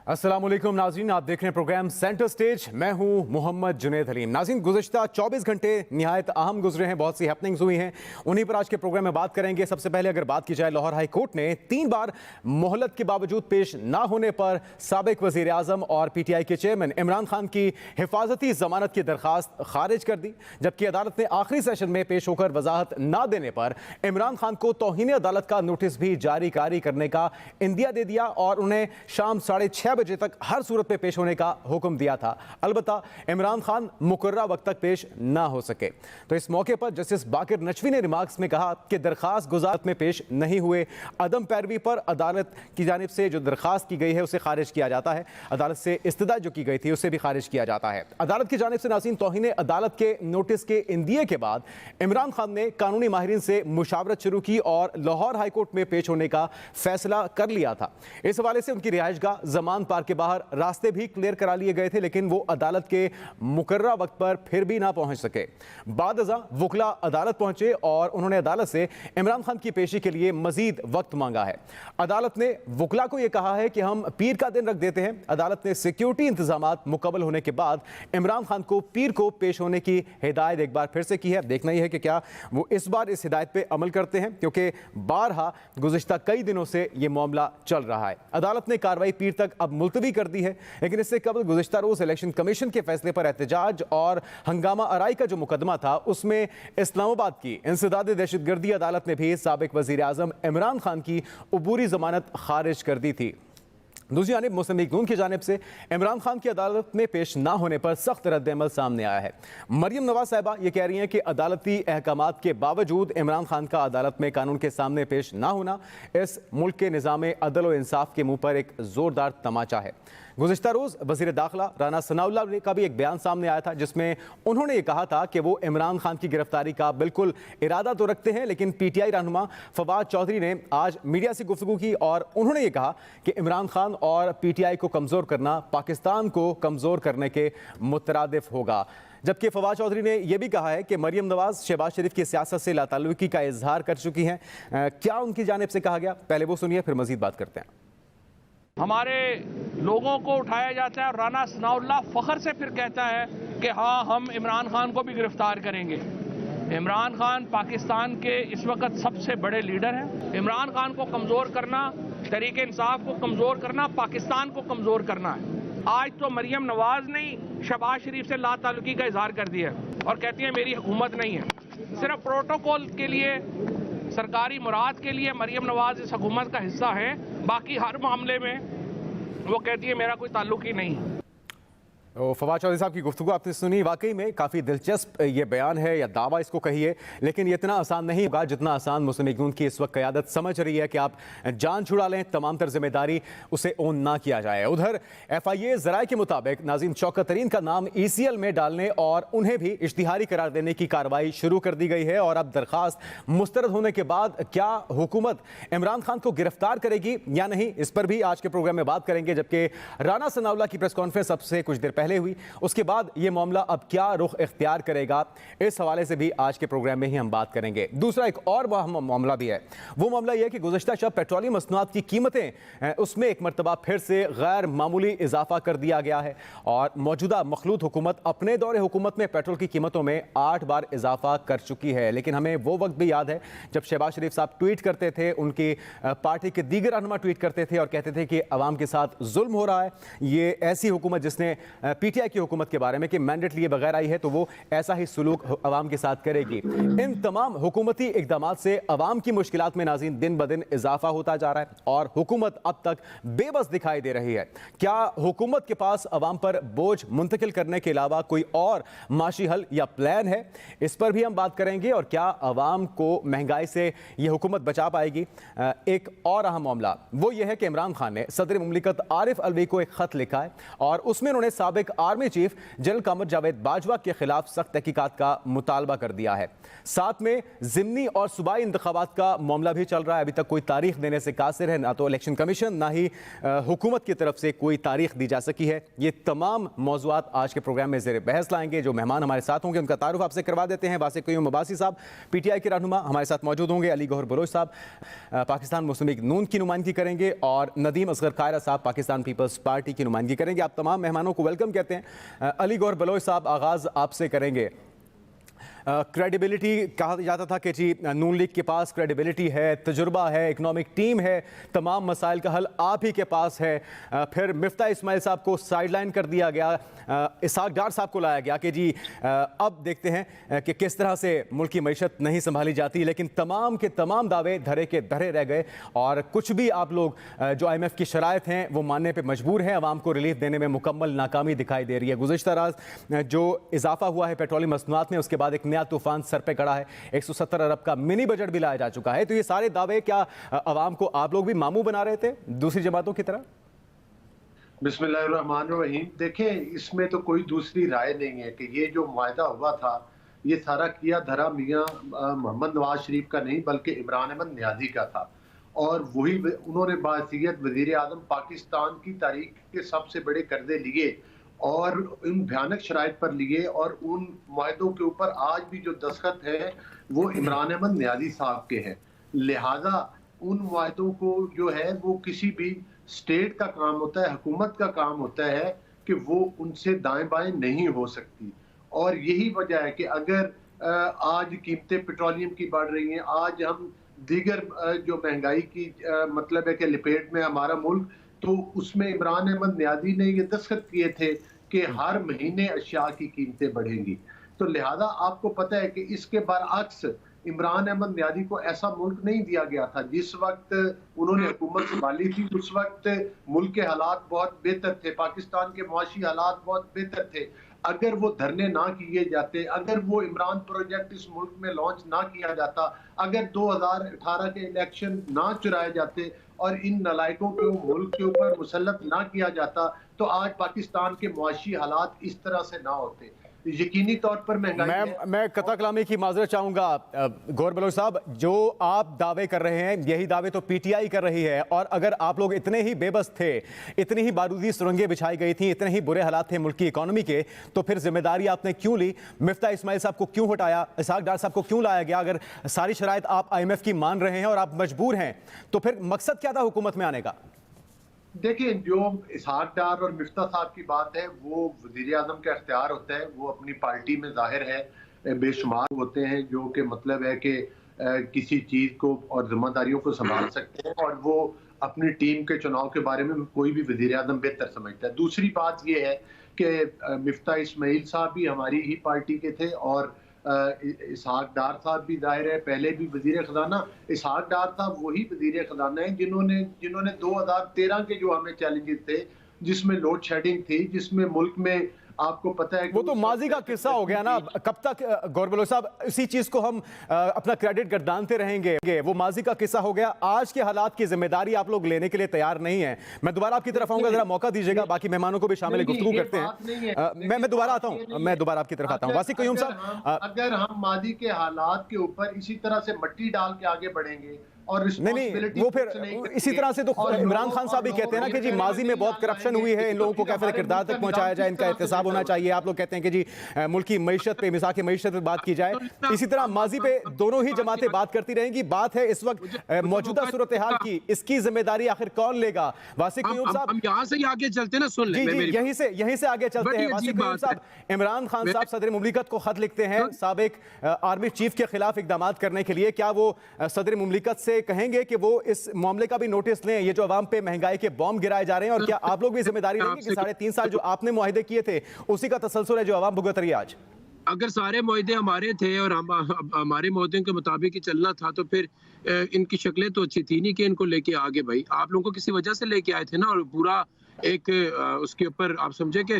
अस्सलाम वालेकुम नाज़रीन, आप देख रहे हैं प्रोग्राम सेंटर स्टेज। मैं हूं मोहम्मद जुनैद हलीम। नाज़रीन, गुज़िश्ता 24 घंटे निहायत अहम गुजरे हैं, बहुत सी हैपनिंग्स हुई हैं, उन्हीं पर आज के प्रोग्राम में बात करेंगे। सबसे पहले अगर बात की जाए, लाहौर हाई कोर्ट ने 3 बार मोहलत के बावजूद पेश ना होने पर साबिक वज़ीर आज़म और PTI के चेयरमैन इमरान खान की हिफाजती जमानत की दरख्वास्त खारिज कर दी, जबकि अदालत ने आखिरी सेशन में पेश होकर वजाहत ना देने पर इमरान खान को तौहीन अदालत का नोटिस भी जारी करने का इंदिया दे दिया और उन्हें शाम 6:30 बजे तक हर सूरत में पेश होने का हुक्म दिया था। अलबत्ता इमरान खान मुकर्ररा वक्त तक पेश ना हो सके। तो इस मौके पर जस्टिस बाकिर नचवी ने रिमार्क्स में कहा कि दरखास्त गुजारत में पेश नहीं हुए, अदम पैरवी पर अदालत की जानिब से जो दरखास्त की गई है उसे खारिज किया जाता है, अदालत से इस्तदा जो की गई थी उसे भी खारिज किया जाता है। अदालत की जानिब से नाज़रीन तौहीन अदालत के नोटिस के इंदिये के बाद इमरान खान ने कानूनी माहिरीन से मुशावरत शुरू की और लाहौर हाई कोर्ट में पेश होने का फैसला कर लिया था। इस हवाले से उनकी रिहाइशगाह जमान पार्क के बाहर रास्ते भी क्लियर करा लिए गए थे, लेकिन वो अदालत के मुकर्ररा वक्त पर फिर भी ना पहुंच सके। बाद अज़ां वकला अदालत पहुंचे और उन्होंने अदालत से इमरान खान की पेशी के लिए मजीद वक्त मांगा है। अदालत ने वकला को यह कहा है कि हम पीर का दिन रख देते हैं। अदालत ने सिक्योरिटी इंतजामात मुकम्मल होने के बाद इमरान खान को पीर को पेश होने की हिदायत एक बार फिर से की है। देखना यह है कि क्या वो इस बार इस हिदायत पर अमल करते हैं, क्योंकि बारहा गुज़िश्ता कई दिनों से यह मामला चल रहा है। अदालत ने कार्रवाई पीर तक अब मुलतवी कर दी है, लेकिन इससे कबल गुज़िश्ता रोज इलेक्शन कमीशन के फैसले पर एहतजाज और हंगामा आराई का जो मुकदमा था उसमें इस्लामाबाद की इंसदाद दहशतगर्दी अदालत ने भी साबिक वज़ीर आज़म इमरान खान की अबूरी जमानत खारिज कर दी थी। दूसरी जानिब मुस्लिम लीग नून की जानिब से इमरान खान की अदालत में पेश ना होने पर सख्त रद्द-ए-अमल सामने आया है। मरियम नवाज साहिबा ये कह रही हैं कि अदालती अहकामात के बावजूद इमरान खान का अदालत में कानून के सामने पेश ना होना इस मुल्क के निज़ाम अदल व इंसाफ के मुंह पर एक जोरदार तमाचा है। गुज़िश्ता रोज़ वज़ीर दाखिला राना सनाउल्लाह का भी एक बयान सामने आया था, जिसमें उन्होंने ये कहा था कि वो इमरान खान की गिरफ्तारी का बिल्कुल इरादा तो रखते हैं, लेकिन PTI रहनुमा फवाद चौधरी ने आज मीडिया से गुफ्तगू की और उन्होंने ये कहा कि इमरान खान और PTI को कमज़ोर करना पाकिस्तान को कमज़ोर करने के मुतरादिफ होगा। जबकि फवाद चौधरी ने यह भी कहा है कि मरियम नवाज शहबाज शरीफ की सियासत से लाताल्लुकी का इजहार कर चुकी हैं। क्या उनकी जानिब से कहा गया, पहले वो सुनिए फिर मजीद बात करते हैं। हमारे लोगों को उठाया जाता है और राना सनाउल्लाह फख्र से फिर कहता है कि हाँ, हम इमरान खान को भी गिरफ्तार करेंगे। इमरान खान पाकिस्तान के इस वक्त सबसे बड़े लीडर हैं। इमरान खान को कमज़ोर करना, तहरीक इंसाफ को कमज़ोर करना, पाकिस्तान को कमज़ोर करना है। आज तो मरियम नवाज ने शहबाज शरीफ से लाताल्लुकी का इजहार कर दिया और कहती है मेरी हुकूमत नहीं है। सिर्फ प्रोटोकॉल के लिए, सरकारी मुराद के लिए मरियम नवाज इस हुकूमत का हिस्सा है, बाकी हर मामले में वो कहती है मेरा कोई ताल्लुक ही नहीं है। फवाद चौधरी साहब की गुफ्तगू आपने सुनी, वाकई में काफ़ी दिलचस्प ये बयान है या दावा इसको कहिए, लेकिन ये इतना आसान नहीं होगा जितना आसान मुस्लिम लीग नून की इस वक्त क़यादत समझ रही है कि आप जान छुड़ा लें, तमाम तर जिम्मेदारी उसे ओन ना किया जाए। उधर FIA ज़राए के मुताबिक नाज़रीन शौकत तरीन का नाम ECL में डालने और उन्हें भी इश्तिहारी करार देने की कार्रवाई शुरू कर दी गई है और अब दरख्वास्त मुस्तरद होने के बाद क्या हुकूमत इमरान खान को गिरफ्तार करेगी या नहीं, इस पर भी आज के प्रोग्राम में बात करेंगे। जबकि राना सनाउल्लाह की प्रेस कॉन्फ्रेंस अब से कुछ देर पहले हुई, उसके बाद यह मामला अब क्या रुख इख्तियार करेगा, इस हवाले से भी आज के प्रोग्राम में ही हम बात करेंगे। दूसरा एक और मामला भी है, वो मामला यह है कि गुज़श्ता शब पेट्रोलियम मसनूआत की कीमतें उसमें एक मरतबा फिर से गैर मामूली इजाफा कर दिया गया है और मौजूदा मखलूत हुकूमत अपने दौरे हुकूमत में पेट्रोल की कीमतों में 8 बार इजाफा कर चुकी है। लेकिन हमें वो वक्त भी याद है जब शहबाज शरीफ साहब ट्वीट करते थे, उनकी पार्टी के दीगर रहनुमा ट्वीट करते थे और कहते थे कि अवाम के साथ जुल्म हो रहा है। ये ऐसी हुकूमत जिसने PTI की हुकूमत के बारे में कि मैंडेट लिए बगैर आई है, तो वो ऐसा ही सुलूक अवाम के साथ करेगी। इन तमाम हुकूमती इक़दामात से अवाम की मुश्किलात में नाज़रीन दिन ब दिन इजाफा होता जा रहा है और हुकूमत अब तक बेबस दिखाई दे रही है। क्या हुकूमत के पास अवाम पर बोझ मुंतकिल करने के अलावा कोई और माशी हल या प्लान है, इस पर भी हम बात करेंगे। और क्या अवाम को महंगाई से यह हुकूमत बचा पाएगी। एक और अहम मामला वो ये है कि इमरान खान ने सदर मुमलिकत आरिफ अलवी को एक खत लिखा है और उसमें उन्होंने साबिक साबिक army chief general Qamar Javed Bajwa के खिलाफ सख्त तहकीकात का मुतालबा कर दिया है। साथ में जिमनी और सूबाई इंतखाबात का मामला भी चल रहा है। अभी तक कोई तारीख देने से कासिर है, ना तो इलेक्शन कमीशन ना ही हुकूमत की तरफ से कोई तारीख दी जा सकी है। ये तमाम मौज़ूआत आज के प्रोग्राम में ज़ेर बहस लाएंगे। जो मेहमान हमारे साथ होंगे उनका तारुफ आपसे करवा देते हैं। वासिक क़य्यूम अब्बासी साहब PTI के रहनुमा हमारे साथ मौजूद होंगे। अली गौहर बलोच साहब पाकिस्तान मुस्लिम लीग नून की नुमाइंदगी करेंगे और नदीम असगर कायरा साहब पाकिस्तान पीपल्स पार्टी की नुमाइंदगी करेंगे। आप तमाम मेहमानों को वेलकम कहते हैं। अली गौहर बलोच साहब, आगाज़ आपसे करेंगे। क्रेडिबिलिटी कहा जाता था कि जी नून लीग के पास क्रेडिबिलिटी है, तजुर्बा है, इकनॉमिक टीम है, तमाम मसाइल का हल आप ही के पास है। फिर मिफ्ता इस्माइल साहब को साइडलाइन कर दिया गया, इसहाक डार साहब को लाया गया कि जी अब देखते हैं कि किस तरह से मुल्क की मईशत नहीं संभाली जाती। लेकिन तमाम के तमाम दावे धरे के धरे रह गए और कुछ भी आप लोग जो IMF की शराइत हैं वो मानने पर मजबूर हैं। अवाम को रिलीफ देने में मुकम्मल नाकामी दिखाई दे रही है। गुज़िश्ता रात जो इजाफा हुआ है पेट्रोलियम मसनूआत में, उसके बाद एक तूफान सर पे खड़ा है। 170 अरब का मिनी बजट भी लाया जा चुका है। तो ये सारे दावे क्या अवाम को आप लोग भी मामू बना रहे थे दूसरी जमातों की तरह? बिस्मिल्लाहिर्रहमानिर्रहीम। देखें, इसमें तो कोई दूसरी राय नहीं है कि ये जो मुआहदा हुआ था ये सारा किया धरा मियां मोहम्मद नवाज शरीफ का नहीं बल्कि इमरान अहमद नियाज़ी का था। और वही उन्होंने बाहसीयत वज़ीर आज़म पाकिस्तान की तारीख के सबसे बड़े कर्जे लिए और उन भयानक शराइत पर लिए और उन मुआहदों के ऊपर आज भी जो दस्तखत है वो इमरान अहमद नियाज़ी साहब के हैं। लिहाजा उन मुआहदों को जो है वो किसी भी स्टेट का काम होता है, हुकूमत का काम होता है कि वो उनसे दाएं बाएं नहीं हो सकती। और यही वजह है कि अगर आज कीमतें पेट्रोलियम की बढ़ रही हैं, आज हम दीगर जो महंगाई की मतलब है कि लपेट में हमारा मुल्क, तो उसमें इमरान अहमद नियाज़ी ने ये दस्तखत किए थे कि हर महीने अशिया की कीमतें बढ़ेंगी। तो लिहाजा आपको पता है कि इसके बरअक्स इमरान अहमद नियाज़ी को ऐसा मुल्क नहीं दिया गया था। जिस वक्त उन्होंने हुकूमत संभाली थी उस वक्त मुल्क के हालात बहुत बेहतर थे, पाकिस्तान के मुआशी हालात बहुत बेहतर थे। अगर वो धरने ना किए जाते, अगर वो इमरान प्रोजेक्ट इस मुल्क में लॉन्च ना किया जाता, अगर 2018 के इलेक्शन ना चुराए जाते और इन नलायकों को मुल्क के ऊपर मुसल्लत ना किया जाता, तो आज पाकिस्तान के मुआशी हालात इस तरह से ना होते। यकीनी तौर पर महंगाई मैं कता कलामी की माजरत चाहूंगा। गौहर बलोच साहब, जो आप दावे कर रहे हैं यही दावे तो PTI कर रही है। और अगर आप लोग इतने ही बेबस थे, इतनी ही बारूदी सुरंगें बिछाई गई थी, इतने ही बुरे हालात थे मुल्क की इकोनॉमी के, तो फिर जिम्मेदारी आपने क्यों ली? मिफ्ता इस्माइल साहब को क्यों हटाया? इसहाक डार साहब को क्यों लाया गया? अगर सारी शराइत आप IMF की मान रहे हैं और आप मजबूर हैं तो फिर मकसद क्या था हुकूमत में आने का? देखिए, जो इसहाक डार और मिफ्ता साहब की बात है वो वज़ीर आज़म का इख्तियार होता है। वो अपनी पार्टी में जाहिर है बेशुमार होते हैं जो कि मतलब है कि किसी चीज़ को और जिम्मेदारियों को संभाल सकते हैं और वो अपनी टीम के चुनाव के बारे में कोई भी वज़ीर आज़म बेहतर समझता है। दूसरी बात ये है कि मिफ्ता इस्माइल साहब भी हमारी ही पार्टी के थे और इसहाक डार साहब भी जाहिर है पहले भी वजीर खजाना। इसहाक डार साहब वही वजीर खजाना है जिन्होंने 2013 के जो हमें चैलेंजेस थे, जिसमें लोड शेडिंग थी, जिसमें मुल्क में आपको पता है वो तो माजी का किस्सा हो गया ना। कब तक गौहर बलोच साहब इसी चीज को हम अपना क्रेडिट गर्दानते रहेंगे? वो माजी का किस्सा हो गया। आज के हालात की जिम्मेदारी आप लोग लेने के लिए तैयार नहीं है। मैं दोबारा आपकी तरफ आऊंगा, जरा मौका दीजिएगा, बाकी मेहमानों को भी शामिल गुफ्तगू करते हैं। मैं दोबारा आता हूँ, मैं दोबारा आपकी तरफ आता हूँ। वासिक क़य्यूम साहब, अगर हम माजी के हालात के ऊपर इसी तरह से मट्टी डाल के आगे बढ़ेंगे और नहीं, वो फिर इसी तरह से तो इमरान खान साहब भी कहते हैं ना कि जी माजी में बहुत करप्शन हुई है, इन लोगों को कैफे किरदार तक पहुंचाया जाए, इनका एहतसाब होना चाहिए। आप लोग कहते हैं कि जी मुल्क की मईशत पे, मिसाल की मईशत पे बात की जाए। इसी तरह माजी पे दोनों ही जमातें बात करती रहेंगी। बात है इस वक्त मौजूदा सूरत हाल की, इसकी जिम्मेदारी आखिर कौन लेगा? वासिक क़य्यूम साहब, हम यहाँ से आगे चलते ना, सुन जी यहीं से आगे चलते हैं। वासिक क़य्यूम साहब, इमरान खान साहब सदर मुमलिकत को खत लिखते हैं साबिक आर्मी चीफ के खिलाफ इकदाम करने के लिए। क्या वो सदर मुमलिकत से कहेंगे कि वो इस मामले का भी नोटिस लें? ये जो अवाम पे महंगाई के बॉम्ब गिराए जा रहे हैं, और क्या आप लोग भी जिम्मेदारी लेंगे कि 3.5 साल जो आपने मुआहदे किए थे उसी का तसलसल है जो अवाम भुगत रही है आज? अगर सारे मुआहदे हमारे थे और हमारे मुआहदों के मुताबिक ही चलना था तो फिर इनकी शक्लें तो अच्छी थी नहीं कि इनको लेके आगे। भाई आप लोगों को किसी वजह से लेके आए थे ना, और पूरा एक उसके ऊपर आप समझे कि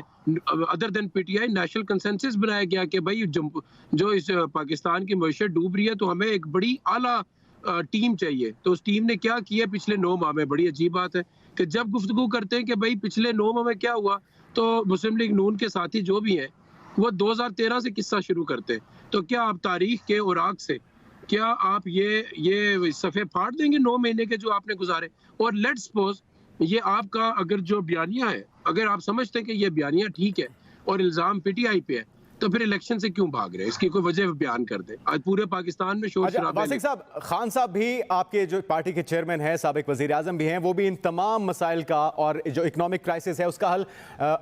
other than PTI national consensus बनाया गया कि भाई जो इस पाकिस्तान की मईशत डूब रही है तो हमें एक बड़ी आला टीम चाहिए। तो उस टीम ने क्या किया पिछले 9 माह में? बड़ी अजीब बात है कि जब गुफ्तगू करते हैं कि भाई पिछले 9 माह में क्या हुआ, तो मुस्लिम लीग नून के साथी जो भी हैं वो 2013 से किस्सा शुरू करते हैं। तो क्या आप तारीख के औराक से क्या आप ये सफ़े फाड़ देंगे 9 महीने के जो आपने गुजारे? और लेट्स सपोज ये आपका अगर जो बयानिया है, अगर आप समझते हैं कि ये बयानिया ठीक है और इल्ज़ाम पीटीआई पे है, तो फिर इलेक्शन से क्यों भाग रहे हैं? इसकी कोई वजह बयान कर दे। आज पूरे पाकिस्तान में शोर अच्छा, शराबे वासिक साहब, खान साहब भी आपके जो पार्टी के चेयरमैन हैं, साबिक वजीर आजम भी हैं, वो भी इन तमाम मसाइल का और जो इकोनॉमिक क्राइसिस है उसका हल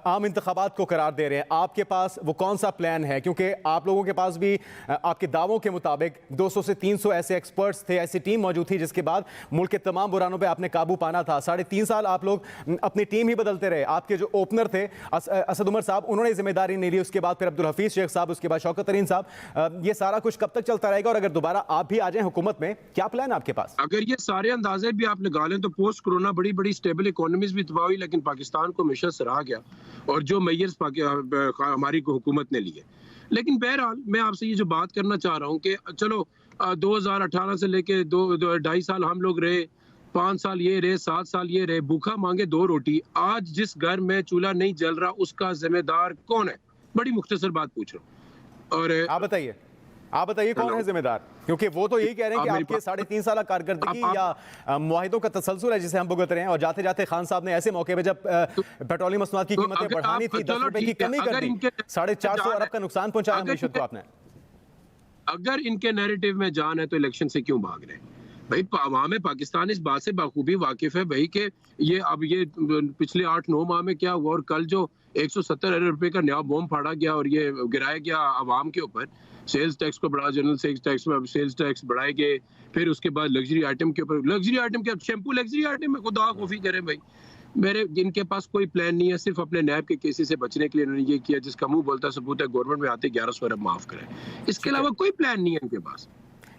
आम इंतखाबात को करार दे रहे हैं। आपके पास वो कौन सा प्लान है? क्योंकि आप लोगों के पास भी आपके दावों के मुताबिक 200 से 300 ऐसे एक्सपर्ट्स थे, ऐसी टीम मौजूद थी जिसके बाद मुल्क के तमाम बुरानों पर आपने काबू पाना था। 3.5 साल आप लोग अपनी टीम ही बदलते रहे। आपके जो ओपनर थे असद उमर साहब, उन्होंने जिम्मेदारी नहीं ली। उसके बाद फिर अब्दुल हफीज शेख साहब, उसके बाद शौकत तरीन साहब। ये सारा कुछ कब तक चलता रहेगा? और अगर दोबारा आप भी आ जाएं हुकूमत में, क्या प्लान है आपके पास? अगर ये सारे अंदाजे भी आप लगा लें तो पोस्ट कोरोना बड़ी बड़ी स्टेबल इकोनॉमीज भी तबाह हुई, लेकिन पाकिस्तान को हमेशा सराहा गया और जो मेजर्स हमारी हुकूमत ने लिए। लेकिन बहरहाल मैं आपसे ये जो बात करना चाह रहा हूँ कि चलो 2018 से लेके 2.5 साल हम लोग रहे, 5 साल ये रहे, 7 साल ये रहे, भूखा मांगे 2 रोटी। आज जिस घर में चूल्हा नहीं जल रहा उसका जिम्मेदार कौन है? बड़ी मुख्तसर बात पूछ रहा हूँ। और आप बताइए कौन है जिम्मेदार? क्योंकि वो तो यही कह रहे हैं कि आपके 3.5 साल कारकर्दगी या मुआहिदों का तसलसल है जिसे हम भुगत रहे हैं। और जाते जाते खान साहब ने ऐसे मौके पे जब पेट्रोलियम मसनूआत की कीमतें बढ़ानी थी, 10 रुपए की कमी कर दी, 450 अरब का नुकसान पहुंचाया मईशत को आपने। अगर इनके नैरेटिव में जान है तो इलेक्शन से क्यों भाग रहे हैं भाई? अवाम पाकिस्तान इस बात से बाखूबी वाकिफ है भाई कि ये अब ये पिछले 8-9 माह में क्या हुआ और कल जो 170 अरब रुपए का नया बॉम्ब फाड़ा गया और ये गिराया गया अवाम के ऊपर। सेल्स टैक्स को बढ़ा, जनरल सेल्स टैक्स में सेल्स टैक्स बढ़ाए गए, फिर उसके बाद लग्जरी आइटम के ऊपर, लग्जरी आइटम के शैम्पू लग्जरी आइटम में खुदा कॉफी करें भाई। मेरे जिनके पास कोई प्लान नहीं है, सिर्फ अपने नैब के केसेस से बचने के लिए उन्होंने ये किया, जिसका मुंह बोलता सबूत है गवर्नमेंट में आते 1100 अरब माफ करें। इसके अलावा कोई प्लान नहीं है इनके पास।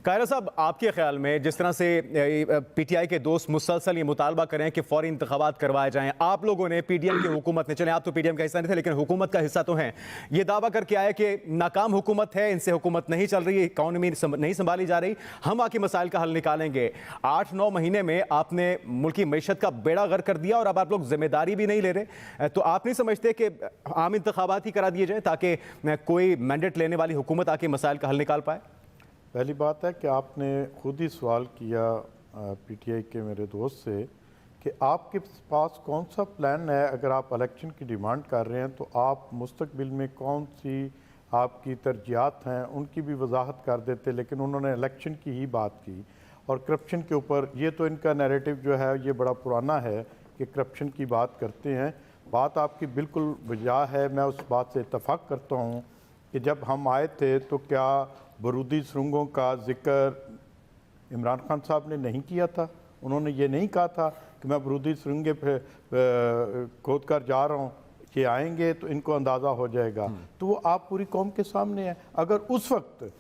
कायरा साहब, आपके ख्याल में जिस तरह से पीटीआई के दोस्त मुसलसल ये मुतालबा करें कि फौरी इंतखाबात करवाए जाएं, आप लोगों ने पीडीएम की हुकूमत में, चले आप तो पीडीएम का हिस्सा नहीं थे लेकिन हुकूमत का हिस्सा तो हैं, ये दावा करके आए कि नाकाम हुकूमत है, इनसे हुकूमत नहीं चल रही, इकॉनमी नहीं संभाली जा रही, हम आके मसाइल का हल निकालेंगे। 8-9 महीने में आपने मुल्क की मईशत का बेड़ा गर्क कर दिया और अब आप लोग जिम्मेदारी भी नहीं ले रहे। तो आप नहीं समझते कि आम इंतखाबात ही करा दिए जाए ताकि कोई मैंडेट लेने वाली हुकूमत आके मसाइल का हल निकाल पाए? पहली बात है कि आपने खुद ही सवाल किया पीटीआई के मेरे दोस्त से कि आपके पास कौन सा प्लान है। अगर आप इलेक्शन की डिमांड कर रहे हैं तो आप मुस्तकबिल में कौन सी आपकी तरजीहात हैं उनकी भी वजाहत कर देते, लेकिन उन्होंने इलेक्शन की ही बात की और करप्शन के ऊपर। ये तो इनका नैरेटिव जो है ये बड़ा पुराना है कि करप्शन की बात करते हैं। बात आपकी बिल्कुल वजह है, मैं उस बात से इत्तफाक करता हूँ कि जब हम आए थे तो क्या बरूदी सुरंगों का जिक्र इमरान खान साहब ने नहीं किया था? उन्होंने ये नहीं कहा था कि मैं बरूदी सुरंगे पे खोद कर जा रहा हूँ, ये आएंगे तो इनको अंदाज़ा हो जाएगा। तो वो आप पूरी कौम के सामने है। अगर उस वक्त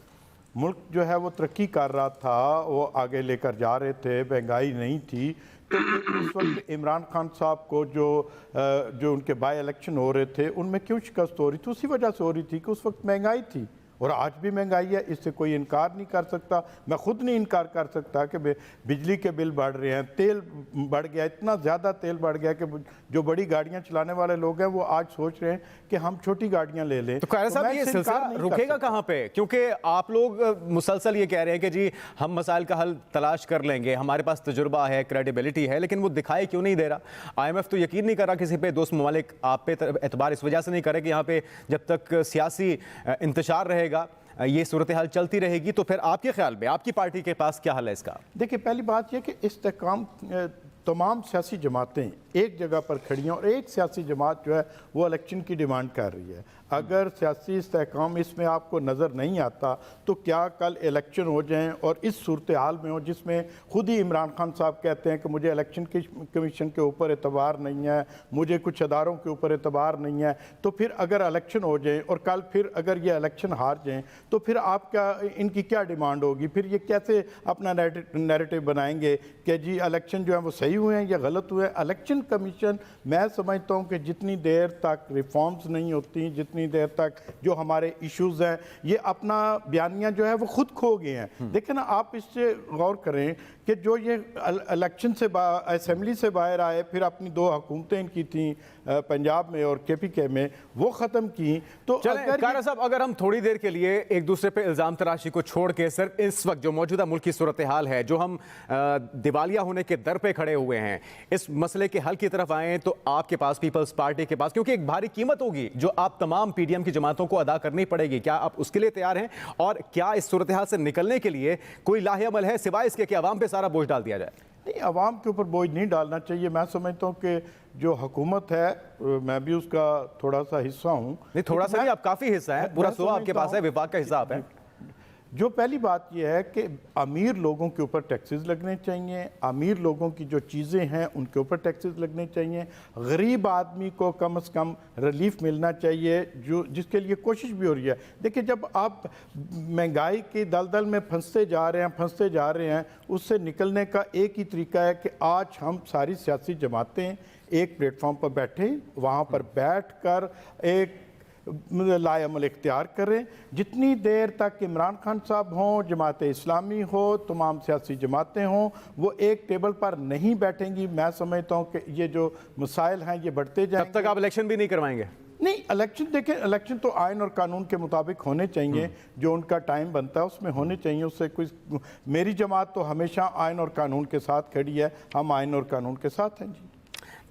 मुल्क जो है वो तरक्की कर रहा था, वो आगे लेकर जा रहे थे, महंगाई नहीं थी, तो उस वक्त इमरान खान साहब को जो उनके बाई इलेक्शन हो रहे थे उनमें क्यों शिकस्त हो रही थी? उसी वजह से हो रही थी कि उस वक्त महंगाई थी और आज भी महंगाई है, इससे कोई इनकार नहीं कर सकता। मैं खुद नहीं इनकार कर सकता कि बिजली के बिल बढ़ रहे हैं, तेल बढ़ गया, इतना ज़्यादा तेल बढ़ गया कि जो बड़ी गाड़ियां चलाने वाले लोग हैं वो आज सोच रहे हैं कि हम छोटी गाड़ियां ले लें। तो कायरा साहब, ये सिलसिला रुकेगा कहाँ पे? क्योंकि आप लोग मुसलसल ये कह रहे हैं कि जी हम मसाइल का हल तलाश कर लेंगे, हमारे पास तजुर्बा है, क्रेडिबिलिटी है, लेकिन वो दिखाई क्यों नहीं दे रहा? IMF तो यकीन नहीं कर रहा किसी पे, दोस्त ममालिक आप पे एतबार इस वजह से नहीं करे कि यहाँ पे जब तक सियासी इंतशार रहेगा, ये सूरत हाल चलती रहेगी। तो फिर आपके ख्याल में आपकी पार्टी के पास क्या हल है इसका? देखिए, पहली बात यह कि इस्तेकाम तमाम सियासी जमातें एक जगह पर खड़ी हैं और एक सियासी जमात जो है वो इलेक्शन की डिमांड कर रही है। अगर सियासी इस्तेकाम इसमें आपको नज़र नहीं आता तो क्या कल इलेक्शन हो जाएं और इस सूरत हाल में हो जिसमें खुद ही इमरान खान साहब कहते हैं कि मुझे इलेक्शन कमीशन के ऊपर एतबार नहीं है, मुझे कुछ अदारों के ऊपर एतबार नहीं है, तो फिर अगर इलेक्शन हो जाए और कल फिर अगर ये इलेक्शन हार जाएं तो फिर आपका इनकी क्या डिमांड होगी? फिर ये कैसे अपना नैरेटिव बनाएंगे कि जी इलेक्शन जो है वो सही हुए हैं या गलत हुए हैं। इलेक्शन कमीशन मैं समझता हूँ कि जितनी देर तक रिफॉर्म्स नहीं होती, जितनी देर तक जो हमारे इश्यूज़ हैं, ये अपना बयानिया जो है वो खुद खो गए हैं। देखिए ना, आप इससे गौर करें कि जो ये इलेक्शन से असेंबली से बाहर आए, फिर अपनी 2 हुकूमतें इनकी थी पंजाब में और KPK में, वो ख़त्म की। तो अगर कारा साहब, अगर हम थोड़ी देर के लिए एक दूसरे पे इल्ज़ाम तराशी को छोड़ के सिर्फ इस वक्त जो मौजूदा मुल्क की सूरत हाल है, जो हम दिवालिया होने के दर पे खड़े हुए हैं, इस मसले के हल की तरफ आएँ, तो आपके पास, पीपल्स पार्टी के पास, क्योंकि एक भारी कीमत होगी जो आप तमाम PDM की जमातों को अदा करनी पड़ेगी, क्या आप उसके लिए तैयार हैं? और क्या इस सूरत हाल से निकलने के लिए कोई लाहेअमल है सिवाय इसके कि अवाम पे सारा बोझ डाल दिया जाए? नहीं, अवाम के ऊपर बोझ नहीं डालना चाहिए। मैं समझता हूँ कि जो हुकूमत है, मैं भी उसका थोड़ा सा हिस्सा हूँ। नहीं, थोड़ा सा नहीं, आप काफ़ी हिस्सा है, पूरा सूबा आपके पास है, विफाक का हिसाब है। जो पहली बात यह है कि अमीर लोगों के ऊपर टैक्सेस लगने चाहिए, अमीर लोगों की जो चीज़ें हैं उनके ऊपर टैक्सेस लगने चाहिए, गरीब आदमी को कम से कम रिलीफ मिलना चाहिए, जो जिसके लिए कोशिश भी हो रही है। देखिए, जब आप महंगाई की दलदल में फंसते जा रहे हैं, उससे निकलने का एक ही तरीका है कि आज हम सारी सियासी जमातें एक प्लेटफॉर्म पर बैठें, वहाँ पर बैठ कर एक लाएअमल इख्तियार करें। जितनी देर तक इमरान खान साहब हों, जमात इस्लामी हो, तमाम सियासी जमातें हों, वो एक टेबल पर नहीं बैठेंगी, मैं समझता हूँ कि ये जो मसाइल हैं ये बढ़ते जाएंगे। तब तक आप इलेक्शन भी नहीं करवाएंगे? नहीं, इलेक्शन देखें, इलेक्शन तो आइन और कानून के मुताबिक होने चाहिए, जो उनका टाइम बनता है उसमें होने चाहिए। उससे कोई, मेरी जमात तो हमेशा आइन और कानून के साथ खड़ी है, हम आइन और कानून के साथ हैं जी।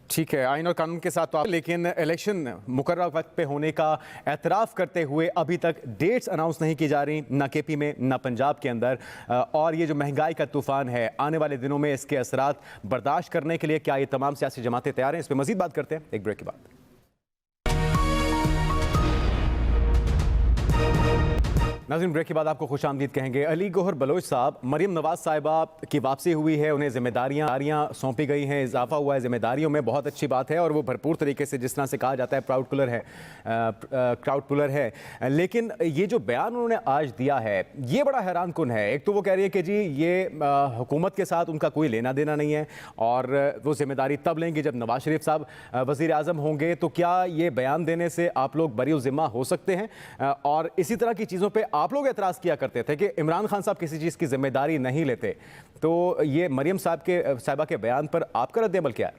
ठीक है, आइन और कानून के साथ तो आप, लेकिन इलेक्शन मुकर्रर वक्त पे होने का एतराफ़ करते हुए अभी तक डेट्स अनाउंस नहीं की जा रही, ना KP में ना पंजाब के अंदर। और ये जो महंगाई का तूफ़ान है, आने वाले दिनों में इसके असरात बर्दाश्त करने के लिए क्या ये तमाम सियासी जमातें तैयार हैं? इस पर मज़ीद बात करते हैं एक ब्रेक के बाद। नाज़रीन, ब्रेक के बाद आपको खुश आमदीद कहेंगे। अली गौहर बलोच साहब, मरीम नवाज साहिबा की वापसी हुई है, उन्हें जिम्मेदारियां सौंपी गई हैं, इजाफा हुआ है जिम्मेदारियों में, बहुत अच्छी बात है। और वो भरपूर तरीके से, जिस तरह से कहा जाता है, क्राउड पुलर है। लेकिन ये जो बयान उन्होंने आज दिया है, ये बड़ा हैरान कुन है। एक तो वो कह रही है कि जी ये हुकूमत के साथ उनका कोई लेना देना नहीं है, और वो जिम्मेदारी तब लेंगे जब नवाज शरीफ साहब वज़ीर आज़म होंगे। तो क्या ये बयान देने से आप लोग बरी ज़िम्मा हो सकते हैं? और इसी तरह की चीज़ों पर आप लोग एतराज़ किया करते थे कि इमरान खान साहब किसी चीज़ की जिम्मेदारी नहीं लेते, तो ये मरियम साहिबा के बयान पर आपका रद्द-ए-अमल क्या है?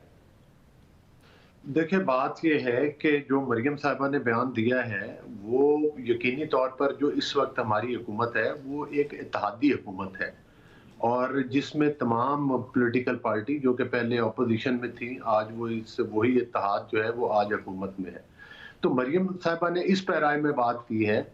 देखिए, बात ये है कि जो मरियम साहिबा ने बयान दिया है, वो यकीनी तौर पर जो इस वक्त हमारी हुकूमत है वो एक इत्तेहादी हुकूमत है, और जिसमें तमाम पॉलिटिकल पार्टी जो कि पहले अपोजिशन में थी, आज वही इत्तेहाद जो है वो आज हुकूमत में है। तो मरियम साहिबा ने इस पैराए में बात की है